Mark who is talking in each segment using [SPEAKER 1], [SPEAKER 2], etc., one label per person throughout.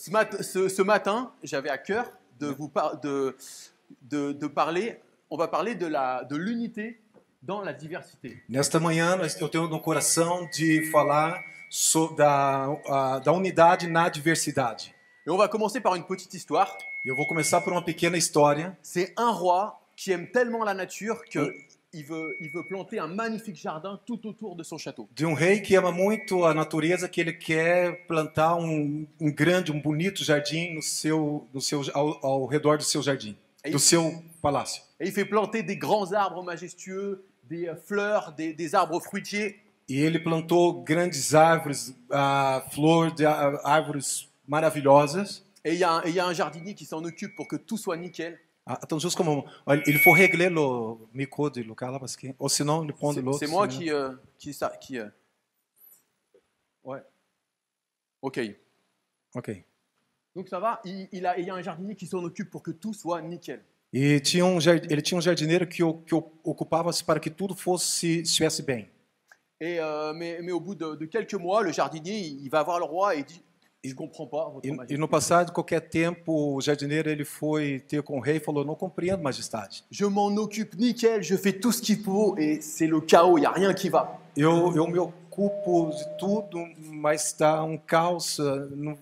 [SPEAKER 1] Ce matin, j'avais à cœur de vous parler. On va parler de l'unité dans la diversité.
[SPEAKER 2] Nesta manhã, eu tenho no coração de falar da unidade na diversidade.
[SPEAKER 1] Et on va commencer par une petite histoire.
[SPEAKER 2] Eu vou começar por uma pequena história.
[SPEAKER 1] C'est un roi qui aime tellement la nature qu'il veut planter un magnifique jardin tout autour de son château.
[SPEAKER 2] De rei que ama muito a natureza, que ele quer plantar grande, bonito jardim ao redor do seu jardim, do seu palácio.
[SPEAKER 1] Et il fait planter des grands arbres majestueux, des fleurs, des arbres fruitiers.
[SPEAKER 2] E ele plantou grandes árvores, árvores maravilhosas.
[SPEAKER 1] Et il y a un jardinier qui s'en occupe pour que tout soit nickel.
[SPEAKER 2] Então, justo como ele faut régler le micro de local là parce que ou sinon il prend de l'autre.
[SPEAKER 1] C'est moi qui ouais. OK. Donc ça va, il y a un jardinier qui s'en occupe pour que tout soit nickel.
[SPEAKER 2] E ele tinha jardineiro que ocupava-se para que tudo estivesse bem.
[SPEAKER 1] Et mais au bout de quelques mois, le jardinier il va voir le roi et il dit je comprends pas votre majesté.
[SPEAKER 2] E no passado de qualquer tempo, o jardineiro ele foi ter com o rei e falou: "Não compreendo, majestade.
[SPEAKER 1] Je m'en occupe nickel, je fais tout ce qu'il faut et c'est le chaos, il y a rien qui va."
[SPEAKER 2] Eu me ocupo de tudo, mas está caos,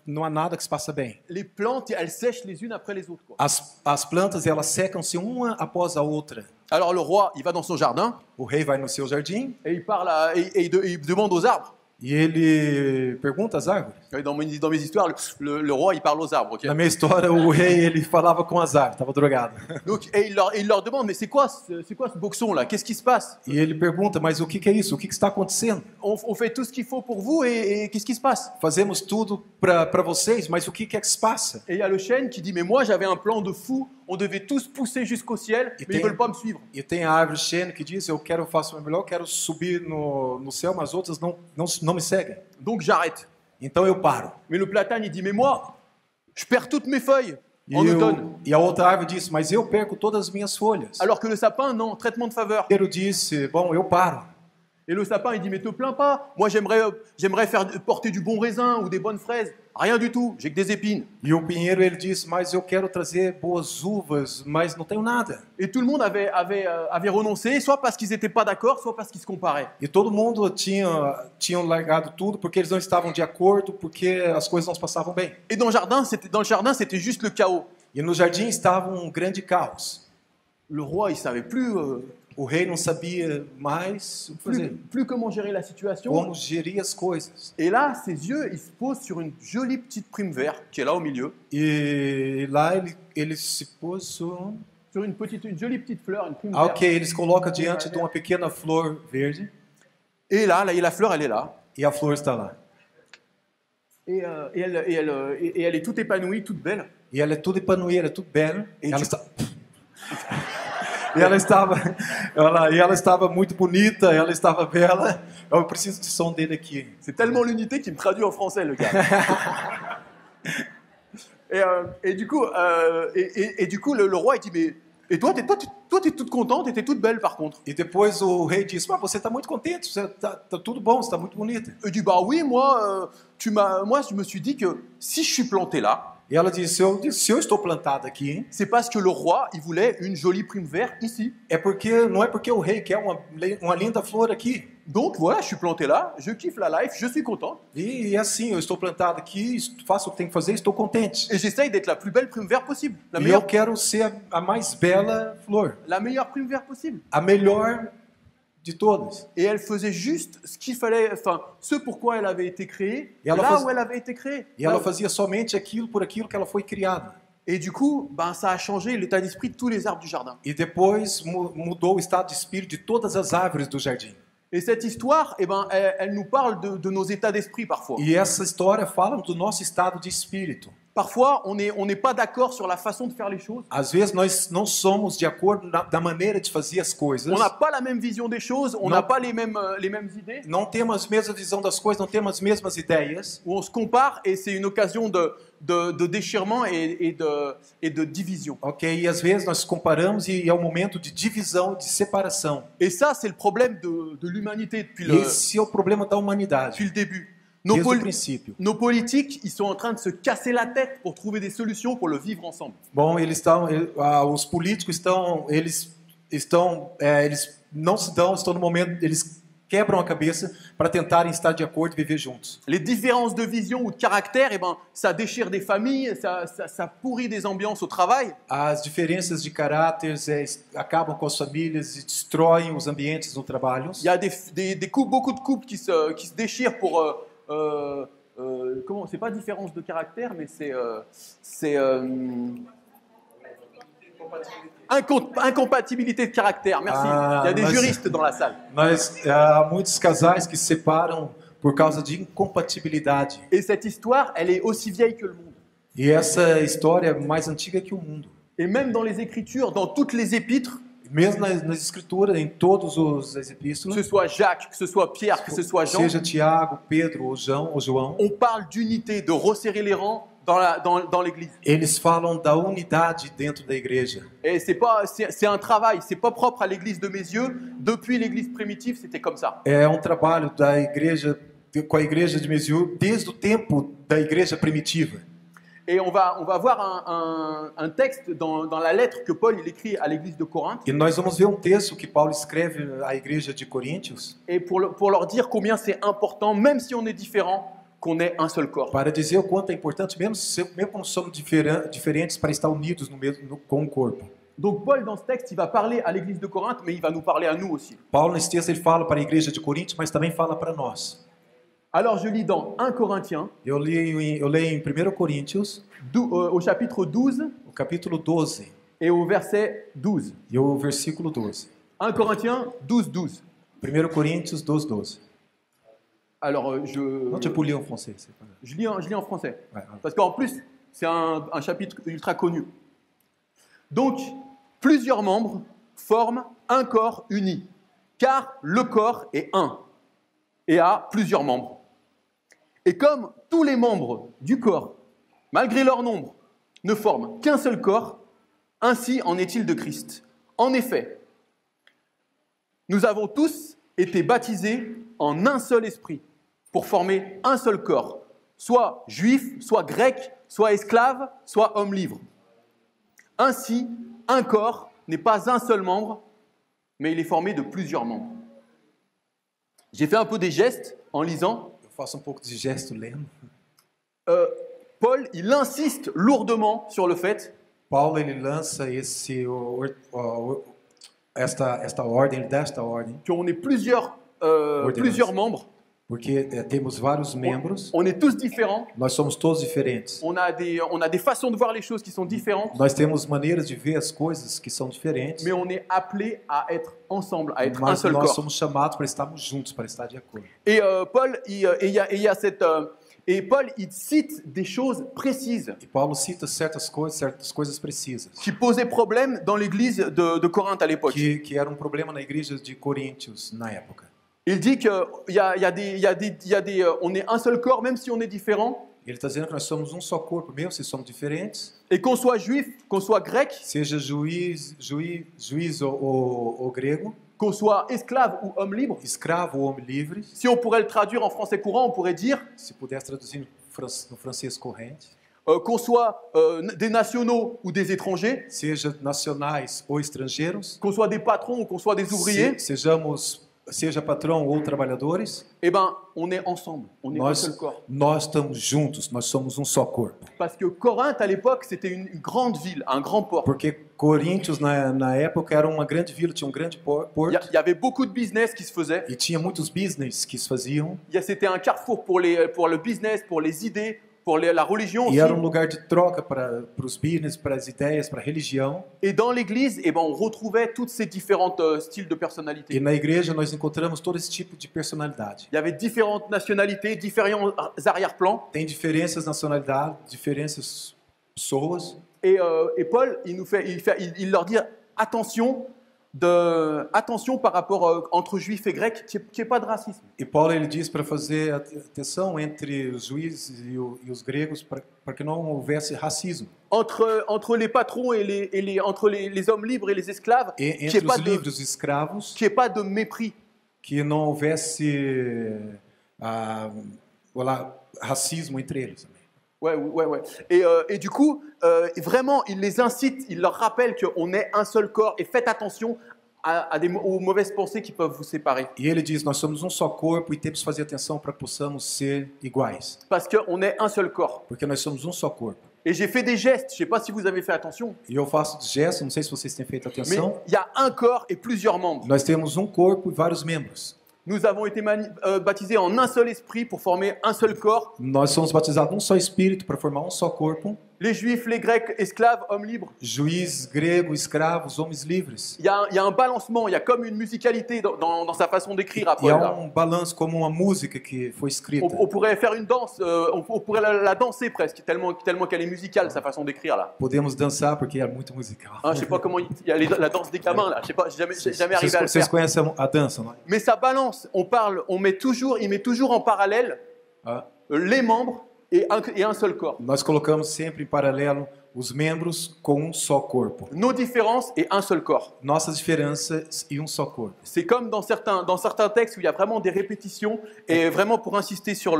[SPEAKER 2] não há nada que se passa bem.
[SPEAKER 1] Les plantes, elles sèchent les unes après les autres, quoi.
[SPEAKER 2] As plantas elas secam-se uma após a outra.
[SPEAKER 1] Alors le roi, il va dans son jardin.
[SPEAKER 2] O rei vai no seu jardim
[SPEAKER 1] et il parle il demande aux arbres.
[SPEAKER 2] E ele pergunta às árvores.
[SPEAKER 1] Dans mes histoires, le roi, il parle aux arbres. Okay.
[SPEAKER 2] Na minha história, o rei ele falava com as árvores, estava drogado.
[SPEAKER 1] Donc, et il leur demande, mais c'est quoi ce boxon là? Qu'est-ce qui se passe?
[SPEAKER 2] E ele pergunta, mas o que é isso? O que está acontecendo?
[SPEAKER 1] On fait tout ce qu'il faut pour vous et qu'est-ce qui se passe?
[SPEAKER 2] Fazemos tudo para vocês, mas o que é que se passa?
[SPEAKER 1] Et il y a le chêne qui dit, mais moi j'avais un plan de fou, on devait tous pousser jusqu'au ciel, mais ils veulent pas me suivre.
[SPEAKER 2] E tem a árvore chêne que diz, faço o melhor, eu quero subir no céu, mas outras não me seguem.
[SPEAKER 1] Donc j'arrête.
[SPEAKER 2] Então eu paro.
[SPEAKER 1] Mais le platane il dit, mais moi, je perds toutes mes feuilles en automne.
[SPEAKER 2] E a outra árvore disse, mas eu perco todas as minhas folhas.
[SPEAKER 1] Alors que le sapin, non, traitement de faveur.
[SPEAKER 2] Ele disse, bom, eu paro.
[SPEAKER 1] Et le sapin, il dit, mais te plains pas. Moi, j'aimerais faire porter du bon raisin ou des bonnes fraises. Rien du tout, j'ai que des épines.
[SPEAKER 2] E o pinheiro, ele disse, mas eu quero trazer boas uvas, mas não tenho nada.
[SPEAKER 1] Et tout le monde avait renoncé, soit parce qu'ils n'étaient pas d'accord, soit parce qu'ils se comparaient.
[SPEAKER 2] E todo mundo tinham largado tudo porque eles não estavam de acordo, porque as coisas não se passavam bem.
[SPEAKER 1] Et dans le jardin, c'était juste le chaos.
[SPEAKER 2] E no jardim estava grande caos.
[SPEAKER 1] Le roi, il savait plus.
[SPEAKER 2] O rei não sabia mais o que fazer.
[SPEAKER 1] Plus comment gérer la situation.
[SPEAKER 2] Como gerir as coisas.
[SPEAKER 1] Et là, ses yeux, ils se posent sur une jolie petite prime verte qui est là au milieu.
[SPEAKER 2] E lá ele se pôs sur
[SPEAKER 1] une jolie petite fleur, une prime verte.
[SPEAKER 2] Ok, ele se coloca diante de uma pequena flor verde.
[SPEAKER 1] Et là, la fleur, elle est là.
[SPEAKER 2] E a flor está lá.
[SPEAKER 1] Et elle est toute épanouie, toute belle.
[SPEAKER 2] E ela é toda épanouie, ela é toute belle.
[SPEAKER 1] Et
[SPEAKER 2] ela estava muito bonita, ela estava bela. Eu preciso de som dele aqui.
[SPEAKER 1] C'est tellement l'unité qu'il me traduit en français, le gars. et du coup, le roi, il dit, mais et toi, t'es toute contente, t'es toute belle par contre.
[SPEAKER 2] E depois o rei disse, mas você está muito contente, tá tudo bom, você está muito bonita.
[SPEAKER 1] Il dit, bah oui, moi, je me suis dit que si je suis planté là.
[SPEAKER 2] E ela disse, se eu estou plantada aqui,
[SPEAKER 1] c'est parce que le roi, il voulait une jolie prime verte ici.
[SPEAKER 2] Não é porque o rei quer uma linda flor aqui.
[SPEAKER 1] Donc voilà, je suis planté là, je kiffe la life, je suis content.
[SPEAKER 2] E assim, eu estou plantado aqui, faço o que tenho que fazer, estou contente.
[SPEAKER 1] Et j'essaye d'être la plus belle prime verte possible.
[SPEAKER 2] Eu quero ser a mais bela flor.
[SPEAKER 1] La meilleure prime verte possible.
[SPEAKER 2] A melhor de todas.
[SPEAKER 1] Et elle faisait juste ce qu'il fallait, enfin, ce pourquoi elle avait été créée, où elle avait été créée.
[SPEAKER 2] E ela fazia somente por aquilo que ela foi criada.
[SPEAKER 1] Et du coup, ça a changé l'état d'esprit de tous les arbres du jardin.
[SPEAKER 2] E depois mudou o estado de espírito de todas as árvores do jardim.
[SPEAKER 1] Et cette histoire, elle nous parle de nos états d'esprit parfois.
[SPEAKER 2] E essa história fala do nosso estado de espírito.
[SPEAKER 1] Parfois, on n'est pas d'accord sur la façon de faire les choses.
[SPEAKER 2] Às vezes nós não somos de acordo da maneira de fazer as coisas.
[SPEAKER 1] On n'a pas la même vision des choses, on n'a pas les mêmes idées.
[SPEAKER 2] Não temos a mesma visão das coisas, não temos as mesmas ideias.
[SPEAKER 1] Où on se compare et c'est une occasion de déchirement et de division.
[SPEAKER 2] Ok, e às vezes nós comparamos e é um momento de divisão, de separação.
[SPEAKER 1] Et ça, c'est le problème de l'humanité depuis
[SPEAKER 2] Esse é o problema da humanidade.
[SPEAKER 1] depuis le début. Nos,
[SPEAKER 2] desde o
[SPEAKER 1] poli-
[SPEAKER 2] princípio.
[SPEAKER 1] nos politiques, ils sont en train de se casser la tête pour trouver des solutions pour le vivre ensemble.
[SPEAKER 2] Bom, os políticos eles não se dão, estão no momento, eles quebram a cabeça para tentarem estar de acordo e viver juntos.
[SPEAKER 1] Les différences de vision ou de caractère, eh ben, ça déchire des familles, ça pourrit des ambiances au travail.
[SPEAKER 2] As diferenças de caráteres acabam com as famílias e destroem os ambientes no trabalho.
[SPEAKER 1] Il y a beaucoup de couples qui se déchirent pour... comment, c'est pas différence de caractère, mais c'est incompatibilité de caractère. Merci. Il y a des juristes dans la salle.
[SPEAKER 2] Mas há muitos casais que se separam por causa de incompatibilidade.
[SPEAKER 1] Et cette histoire, elle est aussi vieille que le monde.
[SPEAKER 2] E essa história é mais antiga que o mundo.
[SPEAKER 1] Et même dans les Écritures, dans toutes les épîtres,
[SPEAKER 2] Mesmo nas escrituras, em todas as
[SPEAKER 1] que ce
[SPEAKER 2] epístolas,
[SPEAKER 1] soit Jacques, que ce soit Pierre, que ce soit Jean,
[SPEAKER 2] seja Tiago, Pedro ou João,
[SPEAKER 1] on parle d'unité, de resserrer les rangs dans l'Église.
[SPEAKER 2] eles falam da unidade dentro da igreja.
[SPEAKER 1] Et c'est un travail, c'est pas propre à l'Église de mes yeux. Depuis l'Église primitive, c'était comme ça.
[SPEAKER 2] É um trabalho da igreja com a igreja de Mesiú desde o tempo da igreja primitiva.
[SPEAKER 1] Et on va voir un texte dans la lettre que Paul il écrit à l'Église de Corinthe,
[SPEAKER 2] E nós vamos ver um texto que Paulo escreve à igreja de Coríntios
[SPEAKER 1] et pour leur dire combien c'est important, même si on est différent, qu'on ait un seul corps.
[SPEAKER 2] para dizer o quanto é importante, mesmo quando somos diferentes, para estar unidos com o corpo.
[SPEAKER 1] Donc Paul, dans ce texte, il va parler à l'Église de Corinthe, mais il va nous parler à nous aussi.
[SPEAKER 2] Paulo, nesse texto, ele fala para a igreja de Coríntios, mas também fala para nós.
[SPEAKER 1] Alors je lis dans 1 Corinthiens,
[SPEAKER 2] Eu leio em 1 Coríntios,
[SPEAKER 1] au chapitre 12
[SPEAKER 2] o capítulo 12
[SPEAKER 1] et au verset 12.
[SPEAKER 2] e o versículo 12.
[SPEAKER 1] 1 Corinthiens 12, 12.
[SPEAKER 2] 1 Coríntios 12, 12.
[SPEAKER 1] Alors
[SPEAKER 2] Não te lis en français. c'est pas grave.
[SPEAKER 1] je lis en français.
[SPEAKER 2] Ouais, ouais.
[SPEAKER 1] Parce qu'en plus, c'est un chapitre ultra connu. Donc, plusieurs membres forment un corps uni, car le corps est un et a plusieurs membres. Et comme tous les membres du corps, malgré leur nombre, ne forment qu'un seul corps, ainsi en est-il de Christ. En effet, nous avons tous été baptisés en un seul esprit pour former un seul corps, soit juif, soit grec, soit esclave, soit homme libre. Ainsi, un corps n'est pas un seul membre, mais il est formé de plusieurs membres. J'ai fait un peu des gestes en lisant.
[SPEAKER 2] Eu faço pouco de gesto lendo.
[SPEAKER 1] Paul, il insiste lourdement sur le fait
[SPEAKER 2] Paulo, ele lança esta ordem, ele dá esta ordem,
[SPEAKER 1] qu'on ait plusieurs membres,
[SPEAKER 2] porque temos vários membros,
[SPEAKER 1] on est tous différents,
[SPEAKER 2] nós somos todos diferentes.
[SPEAKER 1] on a des façons de voir les choses qui sont différentes,
[SPEAKER 2] Nós temos maneiras de ver as coisas que são diferentes,
[SPEAKER 1] mais on est appelé à être ensemble, à être un
[SPEAKER 2] mas
[SPEAKER 1] seul
[SPEAKER 2] nós
[SPEAKER 1] corps.
[SPEAKER 2] somos chamados para estarmos juntos, para estar de acordo.
[SPEAKER 1] Et Paul, Paul, il cite des choses précises
[SPEAKER 2] E Paulo cita certas coisas precisas,
[SPEAKER 1] qui posaient problème dans l'église de Corinthe à l'époque.
[SPEAKER 2] que era um problema na igreja de Coríntios na época.
[SPEAKER 1] Il dit qu'on est un seul corps, même si on est différent,
[SPEAKER 2] Ele está dizendo que nós somos um só corpo, mesmo se somos diferentes,
[SPEAKER 1] et qu'on soit juif, qu'on soit grec,
[SPEAKER 2] seja juiz ou grego,
[SPEAKER 1] qu'on soit esclave ou homme libre.
[SPEAKER 2] escravo ou homem livre,
[SPEAKER 1] Si on pourrait le traduire en français courant, on pourrait dire
[SPEAKER 2] se pudesse traduzir no francês corrente,
[SPEAKER 1] qu'on soit des nationaux ou des étrangers,
[SPEAKER 2] seja nacionais ou estrangeiros,
[SPEAKER 1] qu'on soit des patrons ou qu'on soit des ouvriers,
[SPEAKER 2] seja patrão ou trabalhadores,
[SPEAKER 1] eh ben, on est ensemble, on est un seul corps.
[SPEAKER 2] nós estamos juntos, nós somos um só corpo.
[SPEAKER 1] Parce que Corinthe, à l'époque, c'était une grande ville, un grand port.
[SPEAKER 2] Porque Coríntios, na época, era uma grande vila, tinha um grande porto,
[SPEAKER 1] Il y avait beaucoup de business qui se faisait.
[SPEAKER 2] e tinha muitos business que se faziam,
[SPEAKER 1] C'était un carrefour pour le business, pour les idées, pour la religion aussi.
[SPEAKER 2] e era um lugar de troca para os business, para as ideias, para a religião.
[SPEAKER 1] Et dans l'église, eh ben, on retrouvait toutes ces différentes styles de personnalité.
[SPEAKER 2] E na igreja nós encontramos todo esse tipo de personalidade.
[SPEAKER 1] Il y avait différentes nationalités, différents arrière-plans.
[SPEAKER 2] Tem diferenças nacionalidade, diferenças pessoas.
[SPEAKER 1] Et Paul, il leur dit attention par rapport entre juifs et grecs, qu'il n'y ait pas de racisme.
[SPEAKER 2] E Paulo ele diz para fazer atenção entre os juízes e os gregos para que não houvesse racismo.
[SPEAKER 1] Entre les patrons et entre les hommes libres et les esclaves,
[SPEAKER 2] E
[SPEAKER 1] qu'il n'y
[SPEAKER 2] entre os livres e escravos,
[SPEAKER 1] ait pas de mépris.
[SPEAKER 2] que não houvesse voilà, racismo entre eles também.
[SPEAKER 1] Ouais. Et du coup, vraiment, il les incite, il leur rappelle qu'on est un seul corps et faites attention aux mauvaises pensées qui peuvent vous séparer.
[SPEAKER 2] E ele diz, nós somos um só corpo e temos que fazer atenção para que possamos ser iguais.
[SPEAKER 1] Parce qu'on est un seul corps.
[SPEAKER 2] Porque nós somos um só corpo.
[SPEAKER 1] Et j'ai fait des gestes, je ne sais pas si vous avez fait attention,
[SPEAKER 2] E eu faço gestos, não sei se vocês têm feito
[SPEAKER 1] mais
[SPEAKER 2] atenção.
[SPEAKER 1] il y a un corps et plusieurs membres.
[SPEAKER 2] Nós temos um corpo e vários membros.
[SPEAKER 1] Nous avons été baptisés en un seul esprit pour former un seul corps.
[SPEAKER 2] Nós somos batizados num só espírito para formar um só corpo.
[SPEAKER 1] Les juifs, les grecs, esclaves, hommes libres.
[SPEAKER 2] Juízes, gregos, escravos, homens livres.
[SPEAKER 1] Il y a un balancement, il y a comme une musicalité dans sa façon d'écrire à
[SPEAKER 2] E
[SPEAKER 1] Paul.
[SPEAKER 2] há
[SPEAKER 1] Là.
[SPEAKER 2] um balanço como uma música que foi escrita.
[SPEAKER 1] On pourrait faire une danse, on pourrait la danser presque, tellement qu'elle est musicale, sa façon d'écrire là.
[SPEAKER 2] Podemos dançar porque é muito musical.
[SPEAKER 1] Hein, je sais pas comment il y a la danse des gamins là, je sais pas, j'ai jamais arrivé à le
[SPEAKER 2] Vocês
[SPEAKER 1] faire.
[SPEAKER 2] conhecem a dança, não é?
[SPEAKER 1] Mais ça balance, il met toujours en parallèle
[SPEAKER 2] Ah,
[SPEAKER 1] les membres et un seul corps.
[SPEAKER 2] nós colocamos sempre em paralelo os membros com um só corpo.
[SPEAKER 1] Nos différences et un seul corps.
[SPEAKER 2] Nossas diferenças e um só corpo.
[SPEAKER 1] C'est comme dans certains textes où il y a vraiment des répétitions et vraiment pour insister sur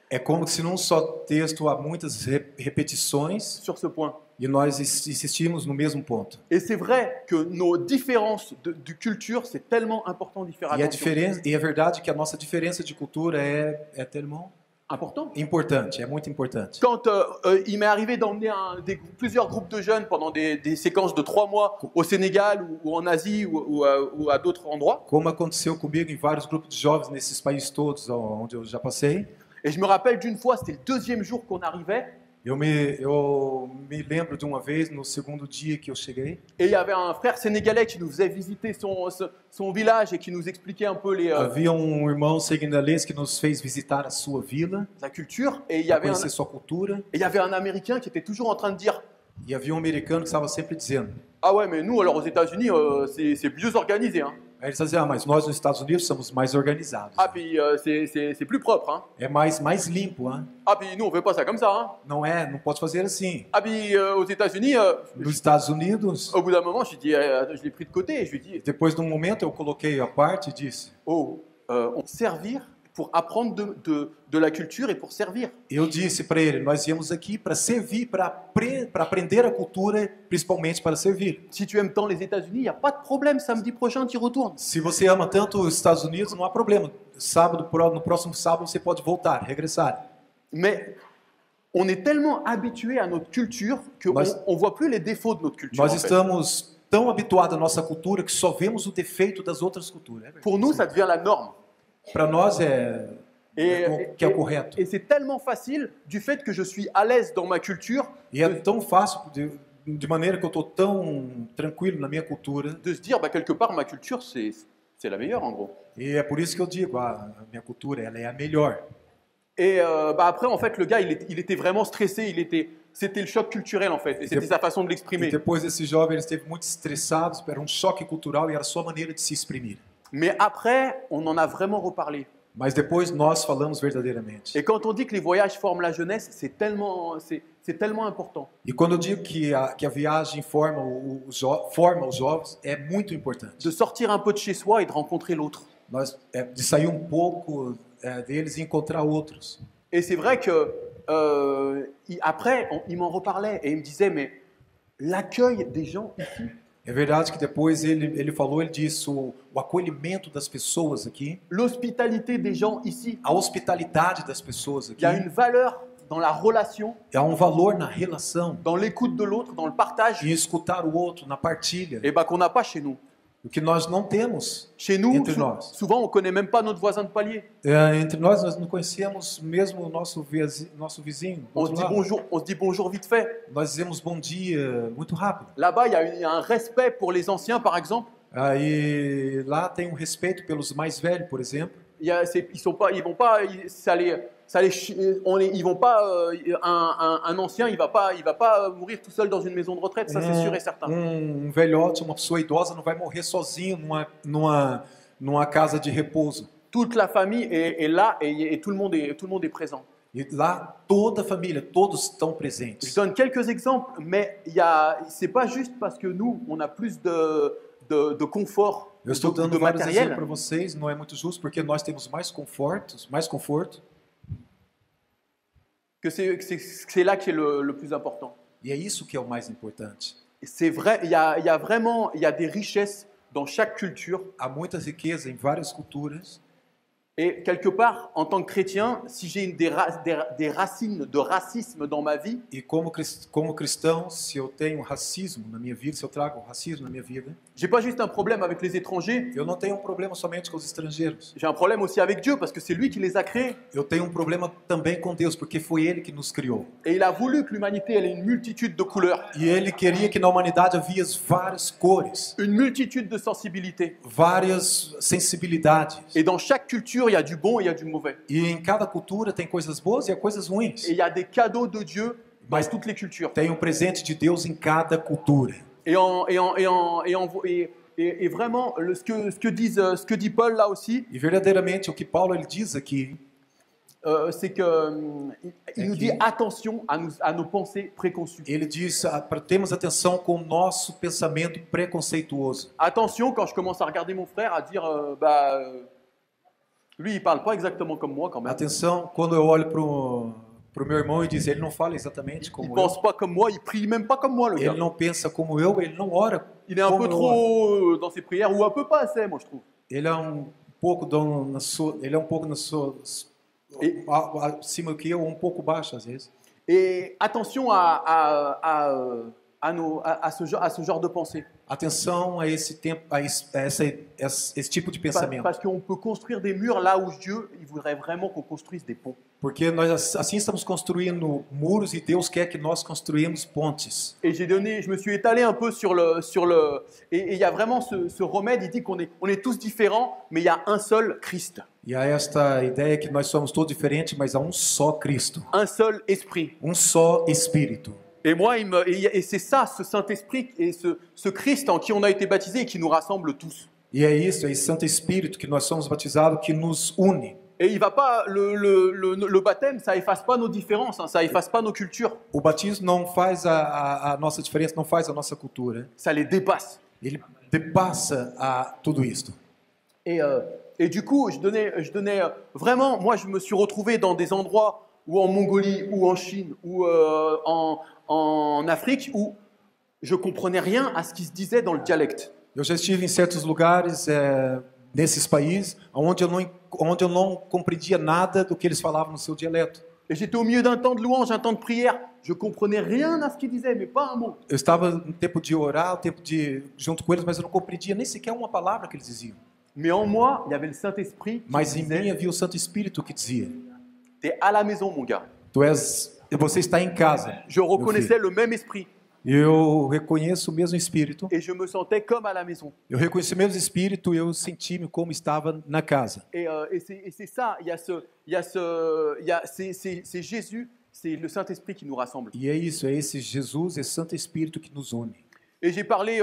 [SPEAKER 2] É como se num só texto há muitas repetições
[SPEAKER 1] ce point.
[SPEAKER 2] e nós insistimos no mesmo ponto.
[SPEAKER 1] Et c'est vrai que nos différences de culture, c'est tellement important d'y faire attention.
[SPEAKER 2] E é verdade que a nossa diferença de cultura é tellement
[SPEAKER 1] Important.
[SPEAKER 2] importante, é muito importante.
[SPEAKER 1] Quand il m'est arrivé d'emmener plusieurs groupes de jeunes pendant des séquences de 3 mois au Sénégal ou en Asie ou à d'autres endroits,
[SPEAKER 2] Como aconteceu comigo em vários grupos de jovens nesses países todos onde eu já passei,
[SPEAKER 1] et je me rappelle d'une fois, c'était le 2e jour qu'on arrivait,
[SPEAKER 2] eu me lembro de uma vez, no segundo dia que eu cheguei,
[SPEAKER 1] et il y avait un frère sénégalais qui nous faisait visiter son village et qui nous expliquait un peu
[SPEAKER 2] havia um irmão senegalês que nos fez visitar a sua vila,
[SPEAKER 1] sa culture, et il y
[SPEAKER 2] para
[SPEAKER 1] avait
[SPEAKER 2] conhecer sua cultura,
[SPEAKER 1] il y avait un Américain qui était toujours en train de dire
[SPEAKER 2] e havia um americano que estava sempre dizendo,
[SPEAKER 1] ah ouais, mais nous alors aux États-Unis c'est mieux organisé, hein.
[SPEAKER 2] aí ele dizia, mas nós nos Estados Unidos somos mais organizados,
[SPEAKER 1] Ah puis c'est plus propre, hein.
[SPEAKER 2] é mais limpo, hein?
[SPEAKER 1] Ah puis nous on fait pas ça comme ça, hein.
[SPEAKER 2] Não pode fazer assim.
[SPEAKER 1] Ah puis aux États-Unis
[SPEAKER 2] Nos Estados Unidos,
[SPEAKER 1] au bout d'un moment je l'ai pris de côté et je lui dis
[SPEAKER 2] depois de um momento eu coloquei à parte e disse,
[SPEAKER 1] on servir pour apprendre de la culture et pour servir.
[SPEAKER 2] eu disse para ele, nós viemos aqui para servir, para aprender a cultura, principalmente para servir.
[SPEAKER 1] Si tu aimes tant les États-Unis, il n'y a pas de problème, samedi prochain tu y retournes.
[SPEAKER 2] Se você ama tanto os Estados Unidos, não há problema. No próximo sábado você pode voltar, regressar.
[SPEAKER 1] Mais on est tellement habitué à notre culture qu'on ne voit plus les défauts de notre culture.
[SPEAKER 2] Nós
[SPEAKER 1] en fait.
[SPEAKER 2] estamos tão habituados à nossa cultura que só vemos o defeito das outras culturas.
[SPEAKER 1] Pour nous, ça devient la norme.
[SPEAKER 2] Para nós é o correto.
[SPEAKER 1] Et c'est tellement facile du fait que je suis à l'aise dans ma culture
[SPEAKER 2] E é tão fácil, de maneira que eu estou tão tranquilo na minha cultura.
[SPEAKER 1] de se dire, bah, quelque part, ma culture, c'est la meilleure en gros.
[SPEAKER 2] E é por isso que eu digo, a minha cultura ela é a melhor.
[SPEAKER 1] Et bah, après, en fait, le gars, il était vraiment stressé, c'était le choc culturel en fait, et c'était sa façon de
[SPEAKER 2] E
[SPEAKER 1] l'exprimer.
[SPEAKER 2] depois esse jovem ele esteve muito estressado, era um choque cultural e era a sua maneira de se exprimir.
[SPEAKER 1] Mais après, on en a vraiment reparlé.
[SPEAKER 2] Mas depois nós falamos verdadeiramente.
[SPEAKER 1] Et quand on dit que les voyages forment la jeunesse, c'est tellement important.
[SPEAKER 2] E quando eu digo que a viagem forma os jovens, é muito importante.
[SPEAKER 1] De sortir un peu de chez soi et de rencontrer l'autre.
[SPEAKER 2] De sair um pouco deles e encontrar outros.
[SPEAKER 1] Et c'est vrai que après, il m'en reparlait et il me disait, mais l'accueil des gens ici,
[SPEAKER 2] É verdade que depois ele falou, ele disse o acolhimento das pessoas aqui,
[SPEAKER 1] l'hospitalité des gens ici,
[SPEAKER 2] a hospitalidade das pessoas
[SPEAKER 1] il
[SPEAKER 2] aqui,
[SPEAKER 1] y a une valeur dans la relation,
[SPEAKER 2] há um valor na relação,
[SPEAKER 1] dans l'écoute de l'autre, dans le partage,
[SPEAKER 2] em escutar o outro, na partilha,
[SPEAKER 1] et bah, qu'on n'a pas chez nous.
[SPEAKER 2] o que nós não temos
[SPEAKER 1] Chez nous,
[SPEAKER 2] entre nós.
[SPEAKER 1] souvent, on ne connaît même pas notre voisin de palier.
[SPEAKER 2] Entre nós não conhecemos mesmo o nosso vizinho. do
[SPEAKER 1] On se
[SPEAKER 2] outro
[SPEAKER 1] dit
[SPEAKER 2] lado.
[SPEAKER 1] bonjour vite fait.
[SPEAKER 2] Nós dizemos bom dia muito rápido.
[SPEAKER 1] Là-bas, il y a un respect pour les anciens, par exemple.
[SPEAKER 2] Aí lá tem um respeito pelos mais velhos, por exemplo.
[SPEAKER 1] Ils vont pas, un ancien, il va pas mourir tout seul dans une maison de retraite, ça c'est sûr et certain.
[SPEAKER 2] Velhote, uma pessoa idosa não vai morrer sozinho numa casa de repouso.
[SPEAKER 1] Toute la famille est là et tout le monde est présent.
[SPEAKER 2] E lá toda a família, todos estão
[SPEAKER 1] Je
[SPEAKER 2] presentes.
[SPEAKER 1] donne quelques exemples, mais c'est pas juste parce que nous, on a plus de confort,
[SPEAKER 2] Eu estou dando
[SPEAKER 1] de
[SPEAKER 2] vários exemplos
[SPEAKER 1] matériel,
[SPEAKER 2] para vocês, não é muito justo porque nós temos mais conforto,
[SPEAKER 1] que c'est là qui est le plus important.
[SPEAKER 2] E é isso que é o mais importante.
[SPEAKER 1] Et c'est vrai, il y a vraiment des richesses dans chaque culture.
[SPEAKER 2] Há muita riqueza em várias culturas.
[SPEAKER 1] Et quelque part, en tant que chrétien, si j'ai des racines de racisme dans ma vie,
[SPEAKER 2] E como cristão, se eu tenho racismo na minha vida, se eu trago racismo na minha vida,
[SPEAKER 1] j'ai pas juste un problème avec les étrangers,
[SPEAKER 2] eu não tenho um problema somente com os estrangeiros.
[SPEAKER 1] j'ai un problème aussi avec Dieu parce que c'est lui qui les a créés.
[SPEAKER 2] Eu tenho um problema também com Deus, porque foi Ele que nos criou.
[SPEAKER 1] Et il a voulu que l'humanité elle ait une multitude de couleurs,
[SPEAKER 2] E Ele queria que na humanidade havia várias cores,
[SPEAKER 1] une multitude de sensibilités.
[SPEAKER 2] várias sensibilidades.
[SPEAKER 1] Et dans chaque culture, il y a du bon et il y a du mauvais.
[SPEAKER 2] E em cada cultura tem coisas boas e há coisas ruins.
[SPEAKER 1] Et il y a des cadeaux de Dieu dans
[SPEAKER 2] Mas
[SPEAKER 1] toutes les cultures.
[SPEAKER 2] tem um presente de Deus em cada cultura.
[SPEAKER 1] Et vraiment, ce que dit Paul là aussi,
[SPEAKER 2] E verdadeiramente o que Paulo ele diz aqui
[SPEAKER 1] c'est qu'il nous dit attention à nos pensées préconçues.
[SPEAKER 2] ele diz temos atenção com o nosso pensamento preconceituoso.
[SPEAKER 1] Attention quand je commence à regarder mon frère à dire lui il parle pas exactement comme moi quand même.
[SPEAKER 2] Atenção quando eu olho pro meu irmão e diz ele não fala exatamente
[SPEAKER 1] Il
[SPEAKER 2] como
[SPEAKER 1] pense
[SPEAKER 2] eu.
[SPEAKER 1] pas comme moi, il prie même pas comme moi le gars.
[SPEAKER 2] Ele não pensa como eu, ele não ora.
[SPEAKER 1] Il est un
[SPEAKER 2] como
[SPEAKER 1] peu
[SPEAKER 2] eu oro.
[SPEAKER 1] trop dans ses prières ou un peu pas assez moi je trouve.
[SPEAKER 2] Ele é um pouco na sua
[SPEAKER 1] E-
[SPEAKER 2] acima do que eu, um pouco baixo às vezes.
[SPEAKER 1] Et attention à ce genre de pensée.
[SPEAKER 2] Atenção a esse tempo, esse tipo de pensamento.
[SPEAKER 1] Parce qu'on peut construire des murs là où Dieu il voudrait vraiment qu'on construise des ponts.
[SPEAKER 2] Porque nós assim estamos construindo muros e Deus quer que nós construímos pontes.
[SPEAKER 1] Et je me suis étalé un peu et il y a vraiment ce remède, il dit qu'on est tous différents, mais il y a un seul Christ,
[SPEAKER 2] E há esta ideia que nós somos todos diferentes, mas há um só Cristo,
[SPEAKER 1] un seul esprit.
[SPEAKER 2] um só Espírito.
[SPEAKER 1] Et moi, et c'est ça, ce Saint-Esprit et ce Christ en qui on a été baptisé et qui nous rassemble tous.
[SPEAKER 2] E é isso, é esse Santo Espírito que nós somos batizados que nos une.
[SPEAKER 1] Et il va pas, le baptême, ça efface pas nos différences, hein, ça efface pas nos cultures,
[SPEAKER 2] O batismo não faz a nossa diferença, não faz a nossa cultura.
[SPEAKER 1] ça les dépasse.
[SPEAKER 2] Ele depassa a tudo isto.
[SPEAKER 1] Et du coup, je donnais vraiment, moi je me suis retrouvé dans des endroits ou en Mongolie, ou en Chine, ou en Afrique, où je comprenais rien à ce qui se disait dans le dialecte.
[SPEAKER 2] Eu já estive em certos lugares nesses países onde eu não compreendia nada do que eles falavam no seu dialeto.
[SPEAKER 1] Et j'étais au milieu d'un temps de louange, un temps de prière. Je comprenais rien à ce qu'ils disaient, mais pas un mot.
[SPEAKER 2] Eu estava no tempo de orar, no tempo de junto com eles, mas eu não compreendia nem sequer uma palavra que eles diziam.
[SPEAKER 1] Mais en moi, il y avait le Saint-Esprit qui
[SPEAKER 2] Mas
[SPEAKER 1] me
[SPEAKER 2] em mim
[SPEAKER 1] disait,
[SPEAKER 2] havia o Santo Espírito que dizia:
[SPEAKER 1] t'es à la maison, mon gars.
[SPEAKER 2] você está em casa.
[SPEAKER 1] Je reconnaissais le même esprit
[SPEAKER 2] Eu reconheço o mesmo Espírito.
[SPEAKER 1] et je me sentais comme à la maison.
[SPEAKER 2] Eu reconheci o mesmo Espírito e eu senti-me como estava na casa.
[SPEAKER 1] Et c'est ça, c'est Jésus, c'est le Saint-Esprit qui nous rassemble.
[SPEAKER 2] E é isso, é esse Jesus, esse Santo Espírito que nos une.
[SPEAKER 1] Et j'ai parlé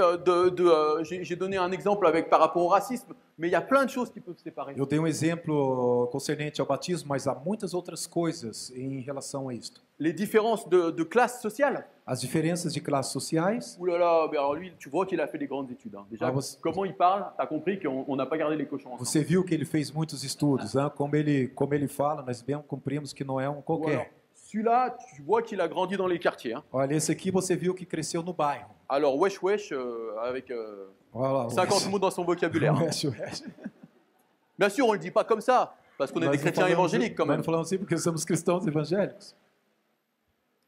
[SPEAKER 1] j'ai donné un exemple par rapport au racisme, mais il y a plein de choses qui peuvent séparer.
[SPEAKER 2] Eu dei um exemplo concernente ao batismo, mas há muitas outras coisas em relação a isto.
[SPEAKER 1] Les différences de classe sociale.
[SPEAKER 2] As diferenças de classes sociais.
[SPEAKER 1] Ouh là là, mais alors lui, tu vois qu'il a fait des grandes études. Hein. Déjà, comment il parle, tu as compris qu'on n'a pas gardé les cochons ensemble.
[SPEAKER 2] Você viu que ele fez muitos estudos, hein? Como ele fala, nós bem cumprimos que não é um qualquer.
[SPEAKER 1] Voilà. Celui-là, tu vois qu'il a grandi dans les quartiers. Hein.
[SPEAKER 2] Olha, esse aqui você viu que cresceu no bairro.
[SPEAKER 1] Alors, wesh wesh, avec
[SPEAKER 2] Voilà,
[SPEAKER 1] 50 mots dans son vocabulaire. Hein.
[SPEAKER 2] Wesh, wesh.
[SPEAKER 1] Bien sûr, on ne le dit pas comme ça, parce qu'on est des chrétiens évangéliques quand
[SPEAKER 2] Nós
[SPEAKER 1] même.
[SPEAKER 2] não falamos assim porque somos cristãos evangélicos.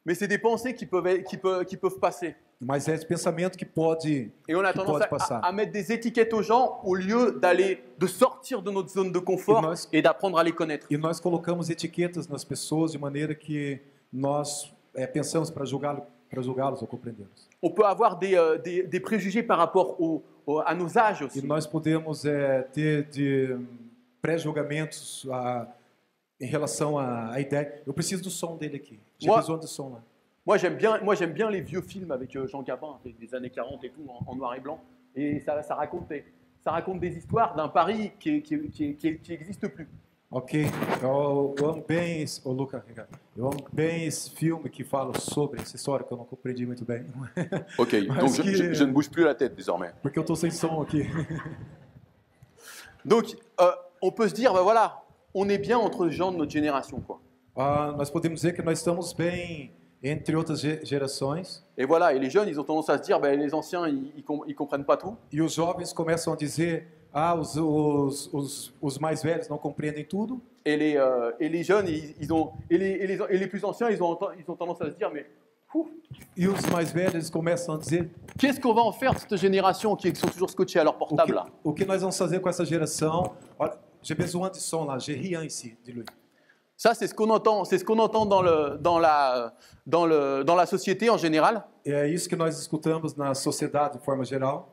[SPEAKER 1] Mais c'est des pensées qui peuvent passer.
[SPEAKER 2] Mas é esse pensamento que pode
[SPEAKER 1] Et on a
[SPEAKER 2] que
[SPEAKER 1] tendance
[SPEAKER 2] pode passar.
[SPEAKER 1] à mettre des étiquettes aux gens au lieu de sortir de notre zone de confort et d'apprendre à les connaître.
[SPEAKER 2] E nós colocamos etiquetas nas pessoas de maneira que nós pensamos para julgá-los ou compreendê-los.
[SPEAKER 1] On peut avoir des préjugés par rapport à nos âges aussi.
[SPEAKER 2] E nós podemos ter de pré-julgamentos em relação à ideia. Eu preciso do som dele aqui. J'ai besoin do som lá.
[SPEAKER 1] Moi, j'aime bien les vieux films avec Jean Gabin, des années 40 et tout, en noir et blanc. Et ça raconte des histoires d'un Paris qui n'existe plus.
[SPEAKER 2] Ok, eu amo bem, Luca, eu amo bem esse filme que fala sobre essa história que eu não compreendi muito bem.
[SPEAKER 1] Ok, donc je ne bouge plus la tête désormais.
[SPEAKER 2] Porque eu estou sem som aqui.
[SPEAKER 1] Donc, on peut se dire, ben voilà, on est bien entre gens de notre génération, quoi.
[SPEAKER 2] Nós podemos dizer que nós estamos bem entre outras gerações.
[SPEAKER 1] Et voilà, et les jeunes, ils ont tendance à se dire, ben, les anciens, ils comprennent pas tout.
[SPEAKER 2] E os jovens começam a dizer, os mais velhos não compreendem tudo.
[SPEAKER 1] Et les jeunes, et les plus anciens, ils ont tendance à se dire, mais
[SPEAKER 2] E os mais velhos eles começam a dizer,
[SPEAKER 1] qu'est-ce qu'on va en faire de cette génération qui sont toujours scotchés à leur portable là?
[SPEAKER 2] o que nós vamos fazer com essa geração? Olha, j'ai besoin de son là, j'ai rien ici, de lui.
[SPEAKER 1] Ça, c'est ce qu'on entend dans la société en général.
[SPEAKER 2] É isso que nós escutamos na sociedade de forma geral.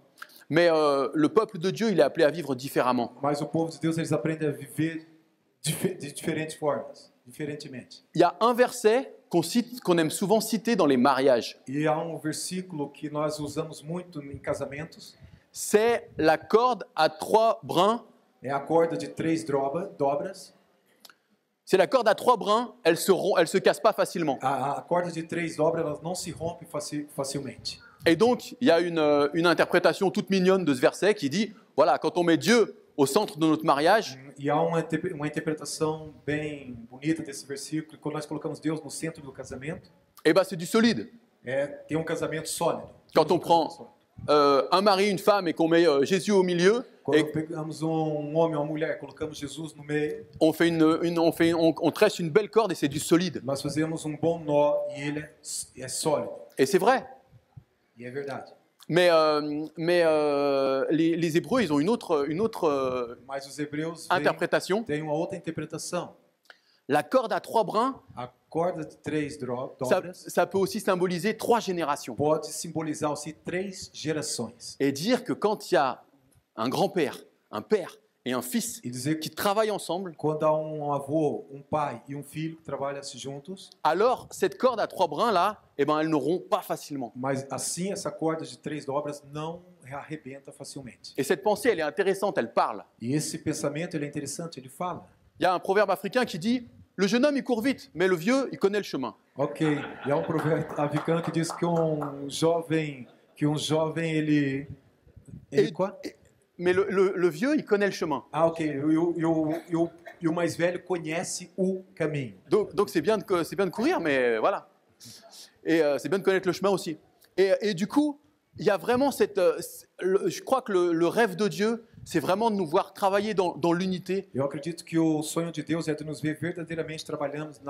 [SPEAKER 1] Mais le peuple de Dieu, il est appelé à vivre différemment.
[SPEAKER 2] Mas o povo de Deus eles aprendem a viver de diferentes formas, diferentemente.
[SPEAKER 1] Il y a un verset qu'on aime souvent citer dans les mariages.
[SPEAKER 2] E há versículo que nós usamos muito em casamentos.
[SPEAKER 1] C'est la corde à 3 brins.
[SPEAKER 2] É a corda de 3 dobras.
[SPEAKER 1] C'est la corde à 3 brins, elle se casse pas facilement.
[SPEAKER 2] A corda de 3 dobras ela não se rompe facilmente.
[SPEAKER 1] Et donc, il y a une interprétation toute mignonne de ce verset qui dit, voilà, quand on met Dieu au centre de notre mariage,
[SPEAKER 2] E há uma interpretação bem bonita desse versículo, quando nós colocamos Deus no centro do casamento,
[SPEAKER 1] eh ben, c'est du solide.
[SPEAKER 2] Tem casamento sólido.
[SPEAKER 1] Quand on prend un mari, une femme et qu'on met Jésus au milieu,
[SPEAKER 2] Quando pegamos homem ou uma mulher, colocamos Jesus no meio,
[SPEAKER 1] on tresse une belle corde et c'est du solide.
[SPEAKER 2] nós fazemos bom nó e ele é sólido.
[SPEAKER 1] Et c'est vrai.
[SPEAKER 2] E é verdade.
[SPEAKER 1] Mais les Hébreux, ils ont une autre
[SPEAKER 2] Mas os hebreus
[SPEAKER 1] interprétation.
[SPEAKER 2] têm uma outra interpretação.
[SPEAKER 1] La corde à 3 brins,
[SPEAKER 2] A corda de 3 dobras
[SPEAKER 1] ça peut aussi symboliser 3 générations.
[SPEAKER 2] pode simbolizar aussi 3 gerações.
[SPEAKER 1] Et dire que quand il y a un grand-père, un père et un fils
[SPEAKER 2] E dizer
[SPEAKER 1] qui
[SPEAKER 2] que
[SPEAKER 1] travaillent ensemble,
[SPEAKER 2] quando há avô, pai e filho que trabalham juntos,
[SPEAKER 1] alors cette corde à 3 brins là, eh ben, elle ne rompt pas facilement.
[SPEAKER 2] mas assim essa corda de 3 dobras não arrebenta facilmente.
[SPEAKER 1] Et cette pensée, elle est intéressante, elle parle.
[SPEAKER 2] E esse pensamento ele é interessante, ele fala.
[SPEAKER 1] Il y a un proverbe africain qui dit « Le jeune homme, il court vite, mais le vieux, il connaît le chemin.
[SPEAKER 2] Ok, e há provérbio africano que diz que jovem ele quoi?
[SPEAKER 1] Mais le vieux, il connaît le chemin.
[SPEAKER 2] Ok, e o mais velho conhece o caminho.
[SPEAKER 1] Donc c'est bien de courir, mais voilà. Et c'est bien de connaître le chemin aussi. Et du coup, il y a vraiment je crois que le rêve de Dieu, c'est vraiment de nous voir travailler dans l'unité.
[SPEAKER 2] Eu acredito que o sonho de Deus é de nos ver verdadeiramente trabalhando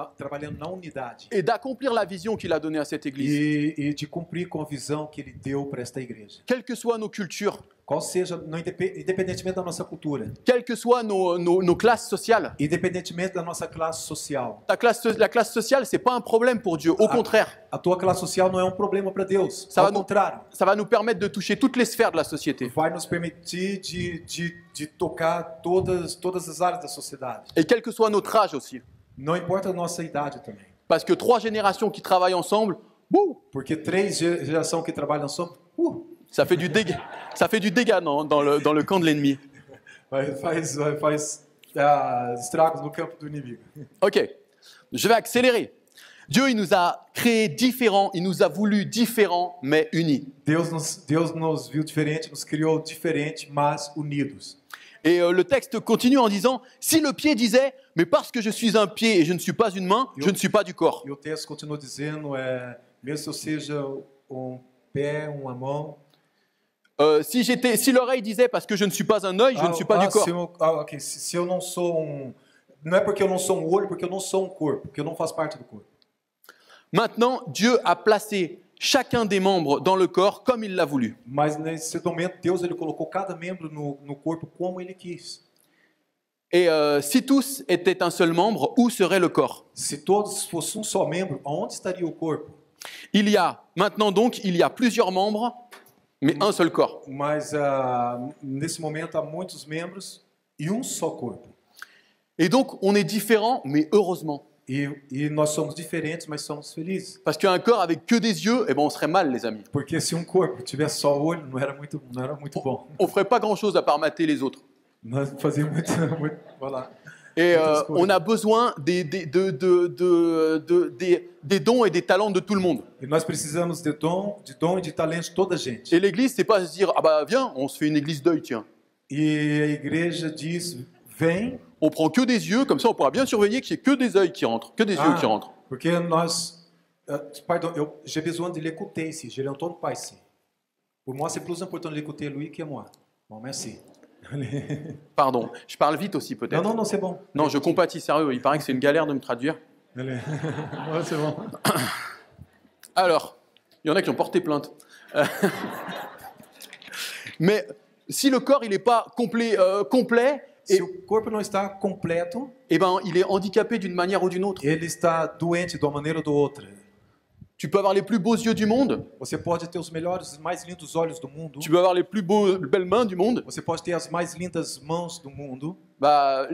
[SPEAKER 2] na unidade.
[SPEAKER 1] Et d'accomplir la vision qu'il a donnée à cette église.
[SPEAKER 2] E de cumprir com a visão que ele deu para esta igreja.
[SPEAKER 1] Quelles que soient nos cultures,
[SPEAKER 2] Qual seja, independentemente da nossa cultura,
[SPEAKER 1] quelles que soient nos classes sociales.
[SPEAKER 2] independentemente da nossa classe social.
[SPEAKER 1] La classe sociale, c'est pas un problème pour Dieu. Au contraire,
[SPEAKER 2] A tua classe social não é problema para Deus.
[SPEAKER 1] Ça
[SPEAKER 2] Ao
[SPEAKER 1] va nous-
[SPEAKER 2] contrário,
[SPEAKER 1] ça va nous permettre de toucher toutes les sphères de la société.
[SPEAKER 2] vai nos permitir de tocar todas as áreas da sociedade.
[SPEAKER 1] Et quel que soit notre âge aussi.
[SPEAKER 2] Não importa a nossa idade também.
[SPEAKER 1] Parce que 3 générations qui travaillent ensemble, bouh,
[SPEAKER 2] Porque 3 gerações que trabalham só,
[SPEAKER 1] ça fait du dégât dans le camp de l'ennemi.
[SPEAKER 2] faz estragos no campo do inimigo.
[SPEAKER 1] Ok, je vais accélérer. Dieu, il nous a créés différents, il nous a voulu différents, mais unis.
[SPEAKER 2] Deus nos viu diferente, nos criou diferente, mas unidos.
[SPEAKER 1] Et le texte continue en disant, si le pied disait, mais parce que je suis un pied et je ne suis pas une main, je ne suis pas du corps.
[SPEAKER 2] E o texto continua dizendo, mesmo se eu seja pé, uma mão.
[SPEAKER 1] Si l'oreille disait, parce que je ne suis pas un œil, je ne suis pas du corps.
[SPEAKER 2] Ok, se eu não sou não é porque eu não sou olho, porque eu não sou corpo, porque eu não faço parte do corpo.
[SPEAKER 1] Maintenant, Dieu a placé chacun des membres dans le corps comme il l'a voulu.
[SPEAKER 2] Mas nesse momento, Deus ele colocou cada membro no corpo como ele quis.
[SPEAKER 1] Et si tous étaient un seul membre, où serait le corps?
[SPEAKER 2] Se todos fossem só membro, aonde estaria o corpo?
[SPEAKER 1] Maintenant donc, il y a plusieurs membres, mais un seul corps.
[SPEAKER 2] Mas nesse momento há muitos membros e só corpo.
[SPEAKER 1] Et donc, on est différents, mais heureusement.
[SPEAKER 2] E nós somos diferentes, mas somos felizes.
[SPEAKER 1] Parce qu'un corps avec que des yeux, eh ben, on serait mal, les amis.
[SPEAKER 2] Porque se corpo tivesse só olho, não era muito bom.
[SPEAKER 1] On ferait pas grand-chose à part mater les autres.
[SPEAKER 2] Nós fazíamos muito voilà.
[SPEAKER 1] Et
[SPEAKER 2] Muitas coisas.
[SPEAKER 1] on a besoin des dons et des talents de tout le monde.
[SPEAKER 2] E nós precisamos de dom e de talento de toda a gente.
[SPEAKER 1] Et l'église, c'est pas se dire, ah bah viens, on se fait une église d'œil, tiens.
[SPEAKER 2] E a igreja diz, vem,
[SPEAKER 1] on prend que des yeux, comme ça on pourra bien surveiller qu'il n'y ait que des yeux qui rentrent, que des yeux qui rentrent.
[SPEAKER 2] Porque nós... pardon, j'ai besoin de l'écouter ici. J'ai l'entends pas ici. Pour moi, c'est plus important de l'écouter lui que moi. Bon, merci.
[SPEAKER 1] Pardon, je parle vite aussi peut-être.
[SPEAKER 2] Non, c'est bon.
[SPEAKER 1] Non, je compatis, sérieux, il paraît que c'est une galère de me traduire.
[SPEAKER 2] Ouais, c'est bon.
[SPEAKER 1] Alors, il y en a qui ont porté plainte. Mais si le corps il n'est pas complet,
[SPEAKER 2] Se o corpo não está completo,
[SPEAKER 1] eh ben, il est handicapé d'une manière ou d'une autre.
[SPEAKER 2] ele está doente de uma maneira ou de outra.
[SPEAKER 1] Tu peux avoir les plus beaux yeux du monde,
[SPEAKER 2] Você pode ter os melhores, mais lindos olhos do mundo.
[SPEAKER 1] tu peux avoir les plus belles mains du monde.
[SPEAKER 2] Você pode ter as mais lindas mãos do mundo.
[SPEAKER 1] Bah,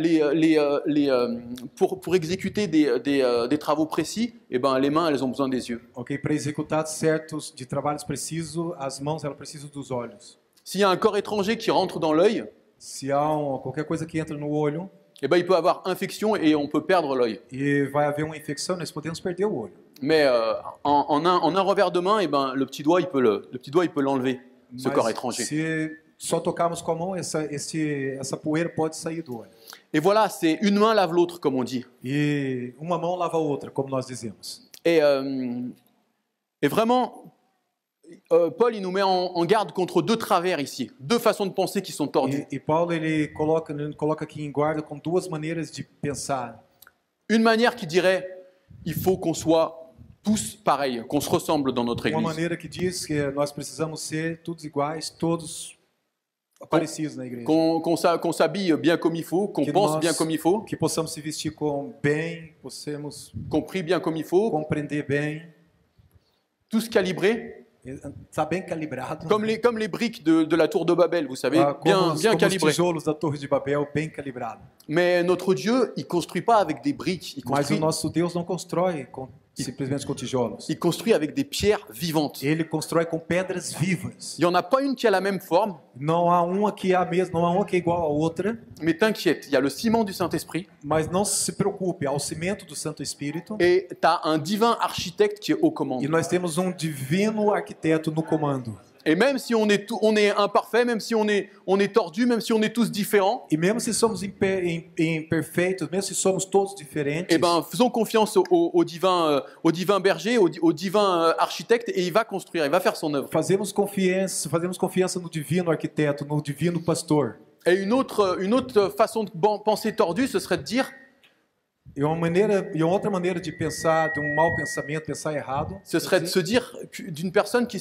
[SPEAKER 1] pour exécuter des travaux précis, eh ben, les mains elles ont besoin des yeux.
[SPEAKER 2] Ok, para executar certos de trabalhos precisos, as mãos elas precisam dos olhos.
[SPEAKER 1] S'il y a un corps étranger qui rentre dans l'œil,
[SPEAKER 2] Se há qualquer coisa que entra no olho,
[SPEAKER 1] eh ben, il peut avoir infection et on peut perdre l'œil.
[SPEAKER 2] e vai haver uma infecção, nós podemos perder o olho.
[SPEAKER 1] Mais en un revers de main, eh ben, le petit doigt il peut l'enlever, ce corps étranger.
[SPEAKER 2] Se só tocarmos com a mão, essa poeira pode sair do olho.
[SPEAKER 1] Et voilà, c'est une main lave l'autre, comme on dit.
[SPEAKER 2] E uma mão lava a outra, como nós dizemos.
[SPEAKER 1] Et vraiment, Paul il nous met en garde contre deux travers ici, deux façons de penser qui sont tordues.
[SPEAKER 2] E Paulo ele coloca aqui em guarda com duas maneiras de pensar.
[SPEAKER 1] Une manière qui dirait, il faut qu'on soit tous pareils, qu'on se ressemble dans notre
[SPEAKER 2] Uma
[SPEAKER 1] église.
[SPEAKER 2] maneira que diz que nós precisamos ser todos iguais, todos parecidos na igreja.
[SPEAKER 1] Qu'on s'habille bien comme il faut, qu'on
[SPEAKER 2] Que
[SPEAKER 1] pense
[SPEAKER 2] nós-
[SPEAKER 1] bien comme il faut,
[SPEAKER 2] Que possamos se vestir bem, possamos
[SPEAKER 1] qu'on prie bien comme il faut,
[SPEAKER 2] compreender bem,
[SPEAKER 1] tous calibrés,
[SPEAKER 2] estar bem calibrado.
[SPEAKER 1] comme les briques de la tour de Babel, vous savez, bien
[SPEAKER 2] Como os
[SPEAKER 1] calibrés.
[SPEAKER 2] tijolos da Torre de Babel, bem calibrado.
[SPEAKER 1] Mais notre Dieu, il construit pas avec des briques,
[SPEAKER 2] Mas o nosso Deus não constrói simplesmente com tijolos.
[SPEAKER 1] il construit avec des pierres vivantes.
[SPEAKER 2] Ele constrói com pedras vivas.
[SPEAKER 1] Il n'y en a pas une qui a la même forme,
[SPEAKER 2] Não há uma que é a mesma, não há uma que é igual à outra,
[SPEAKER 1] mais t'inquiète, il y a le ciment du Saint-Esprit
[SPEAKER 2] mas não se preocupe, há o cimento do Santo Espírito
[SPEAKER 1] et tu as un divin architecte qui est aux commandes.
[SPEAKER 2] e nós temos um divino arquiteto no comando.
[SPEAKER 1] Et même si on est imparfait, même si on est tordu, même si on est tous différents,
[SPEAKER 2] E mesmo se somos imperfeitos, mesmo se somos todos diferentes,
[SPEAKER 1] eh ben, faisons confiance au divin berger, au divin architecte, et il va construire, il va faire son œuvre.
[SPEAKER 2] fazemos confiança no divino arquiteto, no divino pastor.
[SPEAKER 1] Et une autre façon de penser tordue, ce serait de dire,
[SPEAKER 2] E uma outra maneira de pensar, de mau pensamento, pensar errado,
[SPEAKER 1] ce serait de se dire une personne qui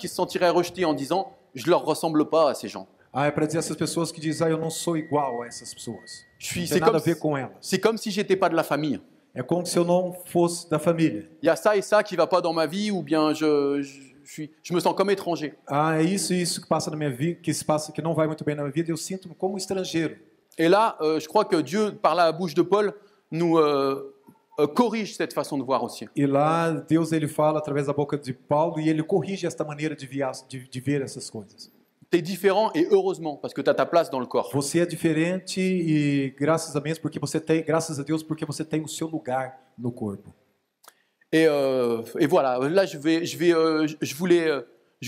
[SPEAKER 1] se sentirait rejetée en disant, je leur ressemble pas à ces gens.
[SPEAKER 2] é para dizer essas pessoas que dizem, eu não sou igual a essas pessoas. Não tem
[SPEAKER 1] C'est
[SPEAKER 2] nada a ver com elas.
[SPEAKER 1] c'est comme si j'étais pas de la famille.
[SPEAKER 2] É como se eu não fosse da família.
[SPEAKER 1] Il y a ça et ça qui va pas dans ma vie, ou bien je me sens comme étranger.
[SPEAKER 2] É isso e isso que passa na minha vida, que não vai muito bem na minha vida, eu sinto-me como estrangeiro.
[SPEAKER 1] Et là, je crois que Dieu, par la bouche de Paul, nous corrige cette façon de voir aussi.
[SPEAKER 2] E lá Deus ele fala através da boca de Paulo e ele corrige esta maneira de ver essas coisas.
[SPEAKER 1] Tu es différent et heureusement, parce que tu as ta place dans le corps.
[SPEAKER 2] Você é diferente e graças a Deus porque você tem o seu lugar no corpo.
[SPEAKER 1] Et voilà, là je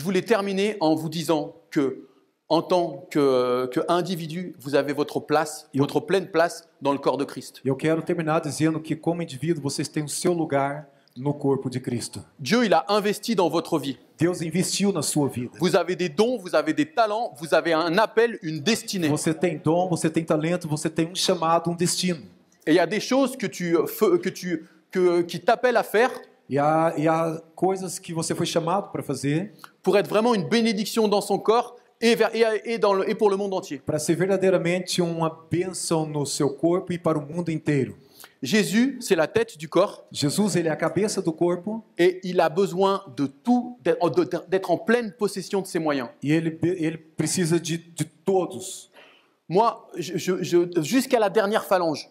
[SPEAKER 1] voulais terminer en vous disant que en tant qu'individu, vous avez votre place, votre pleine place dans le corps de Christ.
[SPEAKER 2] Eu quero terminar dizendo que como indivíduo vocês têm o seu lugar no corpo de Cristo.
[SPEAKER 1] Dieu, il a investi dans votre vie.
[SPEAKER 2] Deus investiu na sua vida.
[SPEAKER 1] Vous avez des dons, vous avez des talents, vous avez un appel, une destinée.
[SPEAKER 2] Você tem dom, você tem talento, você tem um chamado, um destino.
[SPEAKER 1] Et il y a des choses qui t'appellent à faire
[SPEAKER 2] E há coisas que você foi chamado para fazer
[SPEAKER 1] pour être vraiment une bénédiction dans son corps et pour le monde entier.
[SPEAKER 2] para ser verdadeiramente uma bênção no seu corpo e para o mundo inteiro.
[SPEAKER 1] Jésus, c'est la tête du corps
[SPEAKER 2] Jesus, ele é a cabeça do corpo
[SPEAKER 1] et il a besoin de tout, d'être en pleine possession de ses moyens.
[SPEAKER 2] e ele precisa de todos.
[SPEAKER 1] Moi, jusqu'à la dernière phalange,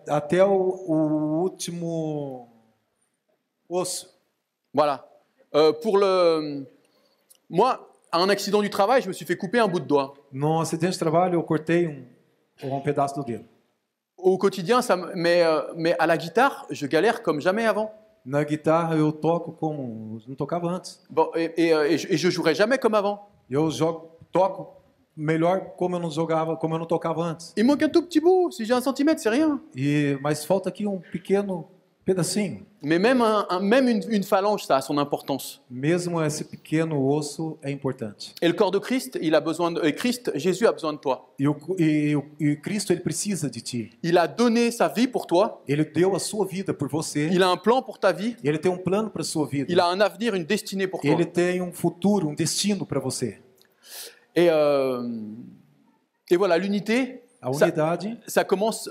[SPEAKER 2] Até o último osso.
[SPEAKER 1] voilà. Moi, à un accident du travail, je me suis fait couper un bout de doigt.
[SPEAKER 2] No acidente de trabalho, eu cortei um pedaço do dedo.
[SPEAKER 1] Au quotidien, mais à la guitare, je galère comme jamais avant.
[SPEAKER 2] Na guitarra, eu toco como não tocava antes.
[SPEAKER 1] Bon, et je jouerai jamais comme avant.
[SPEAKER 2] Eu toco melhor como eu não jogava, como eu não tocava antes.
[SPEAKER 1] Il manque un tout petit bout. Si j'ai 1 centimètre, c'est rien.
[SPEAKER 2] Mas falta aqui pequeno pedacinho.
[SPEAKER 1] Mais même, même une phalange, ça a son importance.
[SPEAKER 2] Mesmo esse pequeno osso é importante.
[SPEAKER 1] Et le corps de Christ, il a besoin de, et Christ, Jésus a besoin de toi.
[SPEAKER 2] E Cristo, ele precisa de ti.
[SPEAKER 1] Il a donné sa vie pour toi.
[SPEAKER 2] Ele deu a sua vida por você.
[SPEAKER 1] Il a un plan pour ta vie.
[SPEAKER 2] Ele tem plano para sua vida.
[SPEAKER 1] Il a un avenir, une destinée pour toi.
[SPEAKER 2] Ele tem futuro, destino para você.
[SPEAKER 1] Et voilà, l'unité,
[SPEAKER 2] A unidade
[SPEAKER 1] ça commence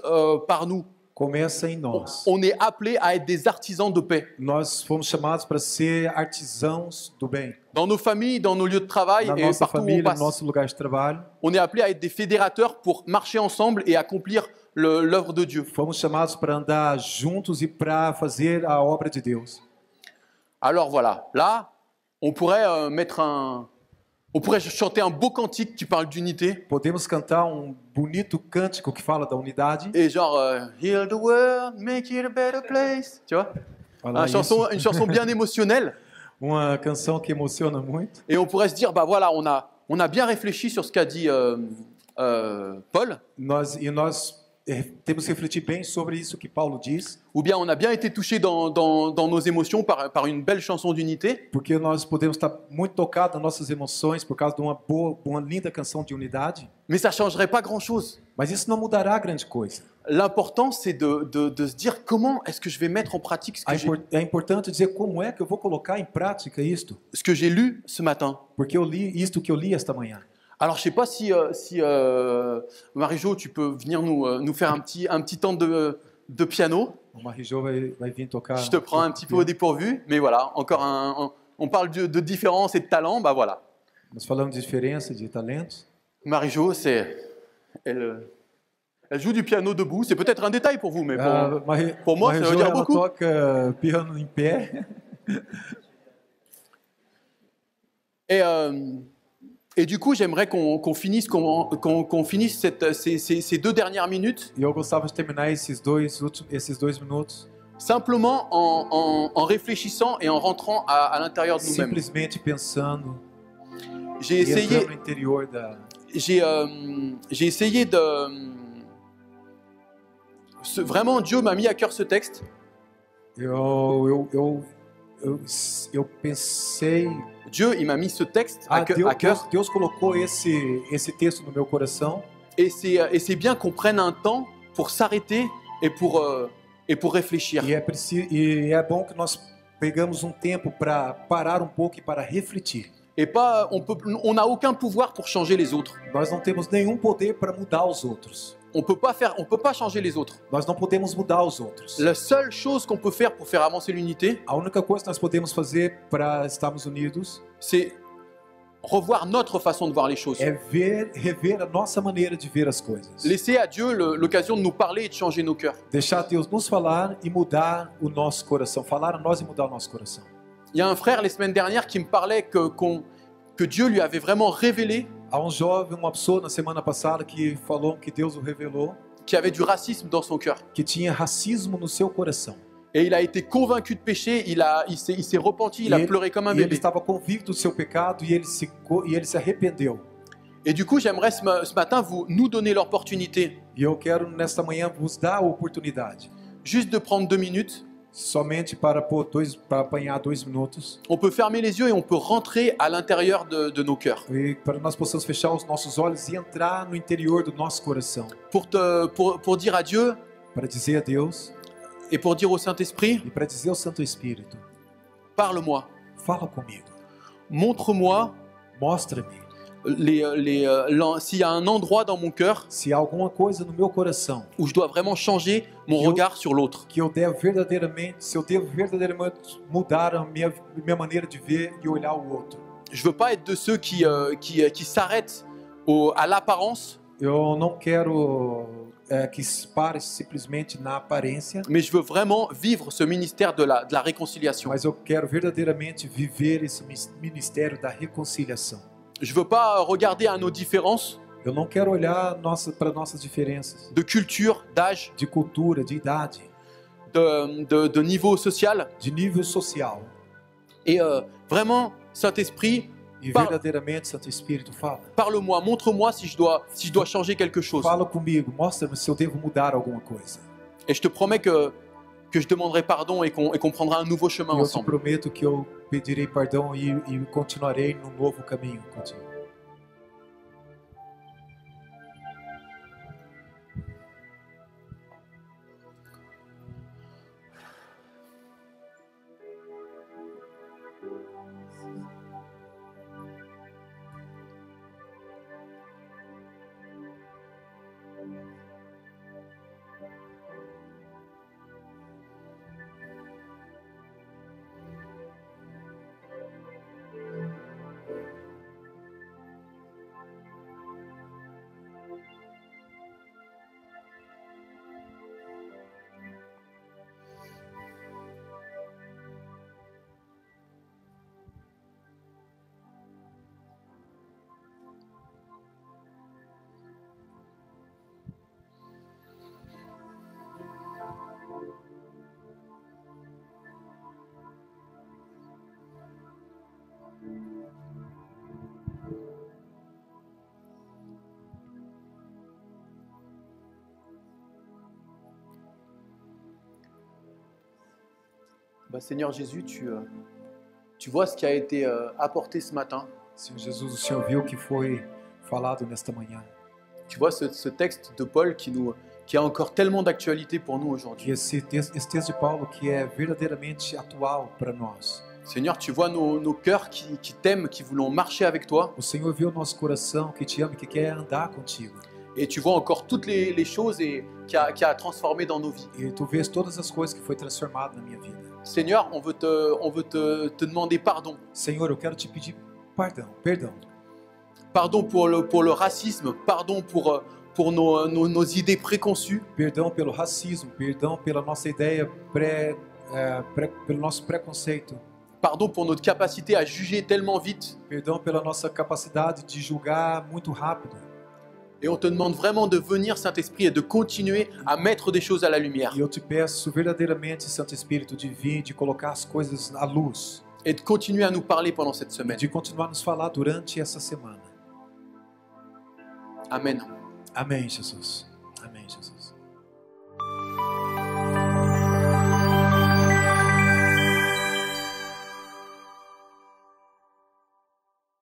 [SPEAKER 1] par nous.
[SPEAKER 2] começa em nós.
[SPEAKER 1] On est appelés à être des artisans de paix.
[SPEAKER 2] Nós fomos chamados para ser artisãos do bem.
[SPEAKER 1] Dans nos familles, dans nos lieux de travail
[SPEAKER 2] Na
[SPEAKER 1] et
[SPEAKER 2] nossa
[SPEAKER 1] partout où on
[SPEAKER 2] família, no
[SPEAKER 1] passe.
[SPEAKER 2] nosso lugar de trabalho.
[SPEAKER 1] On est appelés à être des fédérateurs pour marcher ensemble et accomplir l'œuvre de Dieu.
[SPEAKER 2] Fomos chamados para andar juntos e para fazer a obra de Deus.
[SPEAKER 1] Alors voilà, là, on pourrait on pourrait chanter un beau cantique qui parle d'unité.
[SPEAKER 2] Podemos cantar bonito cântico que fala da unidade.
[SPEAKER 1] Et genre, heal the world, make it a better place. Tu vois?
[SPEAKER 2] Falar
[SPEAKER 1] Une chanson bien émotionnelle.
[SPEAKER 2] Uma canção que emociona muito.
[SPEAKER 1] Et on pourrait se dire, bah voilà, on a bien réfléchi sur ce qu'a dit Paul.
[SPEAKER 2] Nós temos que refletir bem sobre isso que Paulo diz.
[SPEAKER 1] Ou bien on a bien été touché dans nos émotions par une belle chanson d'unité.
[SPEAKER 2] Porque nós podemos estar muito tocados nas nossas emoções por causa de uma linda canção de unidade.
[SPEAKER 1] Mais ça ne changerait pas grand-chose.
[SPEAKER 2] Mas isso não mudará grande coisa.
[SPEAKER 1] L'important, c'est de se dire comment est-ce que je vais mettre en pratique
[SPEAKER 2] É importante dizer como é que eu vou colocar em prática isto.
[SPEAKER 1] ce que j'ai lu ce matin.
[SPEAKER 2] Porque eu li isto que eu li esta manhã.
[SPEAKER 1] Alors, je ne sais pas si Marie-Jo, tu peux venir nous faire un petit temps de piano.
[SPEAKER 2] O Marie-Jo vai vir tocar.
[SPEAKER 1] Je te prends un petit peu au dépourvu, mais voilà, encore on parle de différence et de talent, bah voilà.
[SPEAKER 2] Nós falamos de diferença, de talentos.
[SPEAKER 1] Marie-Jo, elle joue du piano debout. C'est peut-être un détail pour vous, mais pour moi, ça veut dire beaucoup.
[SPEAKER 2] Ela toca piano em pé.
[SPEAKER 1] Et du coup, j'aimerais qu'on finisse ces 2 dernières minutes.
[SPEAKER 2] E eu gostava de terminar esses dois minutos.
[SPEAKER 1] Simplement en réfléchissant et en rentrant à l'intérieur de nous-mêmes.
[SPEAKER 2] Simplesmente pensando.
[SPEAKER 1] J'ai essayé.
[SPEAKER 2] No interior da.
[SPEAKER 1] J'ai essayé de. Vraiment, Dieu m'a mis à cœur ce texte.
[SPEAKER 2] Eu pensei.
[SPEAKER 1] Dieu, il m'a mis ce texte à cœur.
[SPEAKER 2] Deus colocou esse texto no meu coração.
[SPEAKER 1] Et c'est bien qu'on prenne un temps pour s'arrêter et pour réfléchir.
[SPEAKER 2] E é bom que nós pegamos tempo para parar pouco e para refletir.
[SPEAKER 1] Et pas, on n'a aucun pouvoir pour changer les autres.
[SPEAKER 2] Nós não temos nenhum poder para mudar os outros.
[SPEAKER 1] On peut pas changer les autres.
[SPEAKER 2] Nós não podemos mudar os outros.
[SPEAKER 1] La seule chose qu'on peut faire pour faire avancer l'unité,
[SPEAKER 2] A única coisa que nós podemos fazer para estarmos unidos
[SPEAKER 1] c'est revoir notre façon de voir les choses.
[SPEAKER 2] é rever a nossa maneira de ver as coisas.
[SPEAKER 1] Laisser à Dieu l'occasion de nous parler et de changer nos cœurs.
[SPEAKER 2] Deixar Deus nos falar e mudar o nosso coração. Falar a nós e mudar o nosso coração.
[SPEAKER 1] Il y a un frère les semaines dernières qui me parlait que Dieu lui avait vraiment révélé
[SPEAKER 2] Há jovem, uma pessoa na semana passada que falou que Deus o revelou
[SPEAKER 1] qu'il y avait du racisme dans son cœur.
[SPEAKER 2] que tinha racismo no seu coração.
[SPEAKER 1] Et il a été convaincu de péché, il s'est repenti, il a pleuré comme un
[SPEAKER 2] Ele
[SPEAKER 1] bébé.
[SPEAKER 2] estava convicto do seu pecado e ele se arrependeu.
[SPEAKER 1] Et du coup, j'aimerais ce matin nous donner l'opportunité
[SPEAKER 2] E eu quero nesta manhã vos dar a oportunidade,
[SPEAKER 1] juste de prendre 2 minutes.
[SPEAKER 2] somente para apanhar 2 minutos,
[SPEAKER 1] On peut fermer les yeux et on peut rentrer à l'intérieur de nos cœurs.
[SPEAKER 2] e para nós possamos fechar os nossos olhos e entrar no interior do nosso coração,
[SPEAKER 1] Pour dire à Dieu
[SPEAKER 2] para dizer a Deus
[SPEAKER 1] et pour dire au Saint-Esprit,
[SPEAKER 2] e para dizer ao Santo Espírito:
[SPEAKER 1] parle-moi,
[SPEAKER 2] fala comigo,
[SPEAKER 1] montre-moi
[SPEAKER 2] mostra-me
[SPEAKER 1] s'il y a un endroit dans mon cœur
[SPEAKER 2] se há alguma coisa no meu coração
[SPEAKER 1] où je dois vraiment changer mon regard sur l'autre.
[SPEAKER 2] que eu devo verdadeiramente mudar a minha maneira de ver e olhar o outro.
[SPEAKER 1] Je veux pas être de ceux qui s'arrêtent à l'apparence,
[SPEAKER 2] Eu não quero que se pare simplesmente na aparência,
[SPEAKER 1] mais je veux vraiment vivre ce ministère de la réconciliation.
[SPEAKER 2] mas eu quero verdadeiramente viver esse ministério da reconciliação.
[SPEAKER 1] Je veux pas regarder à nos différences
[SPEAKER 2] Eu não quero olhar para nossas diferenças
[SPEAKER 1] de culture, d'âge,
[SPEAKER 2] de cultura, de idade,
[SPEAKER 1] de niveau social.
[SPEAKER 2] de nível social.
[SPEAKER 1] Et vraiment, Saint-Esprit,
[SPEAKER 2] E verdadeiramente, Santo Espírito, fala.
[SPEAKER 1] Parle-moi, montre-moi si je dois changer quelque chose.
[SPEAKER 2] Fala comigo, mostra-me se eu devo mudar alguma coisa.
[SPEAKER 1] Et je te promets que je demanderai pardon et qu'on prendra un nouveau chemin
[SPEAKER 2] E eu te
[SPEAKER 1] ensemble.
[SPEAKER 2] prometo que eu pedirei perdão e continuarei no novo caminho contigo.
[SPEAKER 1] Bah, Seigneur Jésus, tu vois ce qui a été apporté ce matin.
[SPEAKER 2] Senhor Jesus, o Senhor viu o que foi falado nesta manhã.
[SPEAKER 1] Tu vois ce texte de Paul qui a encore tellement d'actualité pour nous aujourd'hui.
[SPEAKER 2] E esse texto de Paulo que é verdadeiramente atual para nós.
[SPEAKER 1] Seigneur, tu vois nos cœurs qui t'aiment, qui voulons marcher avec toi.
[SPEAKER 2] O Senhor viu o nosso coração que te ama e que quer andar contigo.
[SPEAKER 1] Et tu vois encore toutes les choses qui a transformé dans nos vies.
[SPEAKER 2] E tu vês todas as coisas que foi transformado na minha vida.
[SPEAKER 1] Seigneur, on veut te demander pardon.
[SPEAKER 2] Senhor, eu quero te pedir perdão.
[SPEAKER 1] Pardon pour le racisme, pardon pour nos idées préconçues.
[SPEAKER 2] Perdão pelo racismo, perdão pela nossa ideia pelo nosso preconceito.
[SPEAKER 1] Pardon pour notre capacité à juger tellement vite.
[SPEAKER 2] Perdão pela nossa capacidade de julgar muito rápido.
[SPEAKER 1] Et on te demande vraiment de venir, Saint-Esprit, et de continuer à mettre des choses à la lumière.
[SPEAKER 2] E eu te peço verdadeiramente, Santo Espírito, de vir, de colocar as coisas à luz.
[SPEAKER 1] Et de continuer à nous parler pendant cette semaine.
[SPEAKER 2] De continuar a nos falar durante essa semana.
[SPEAKER 1] Amen.
[SPEAKER 2] Amém, Jesus.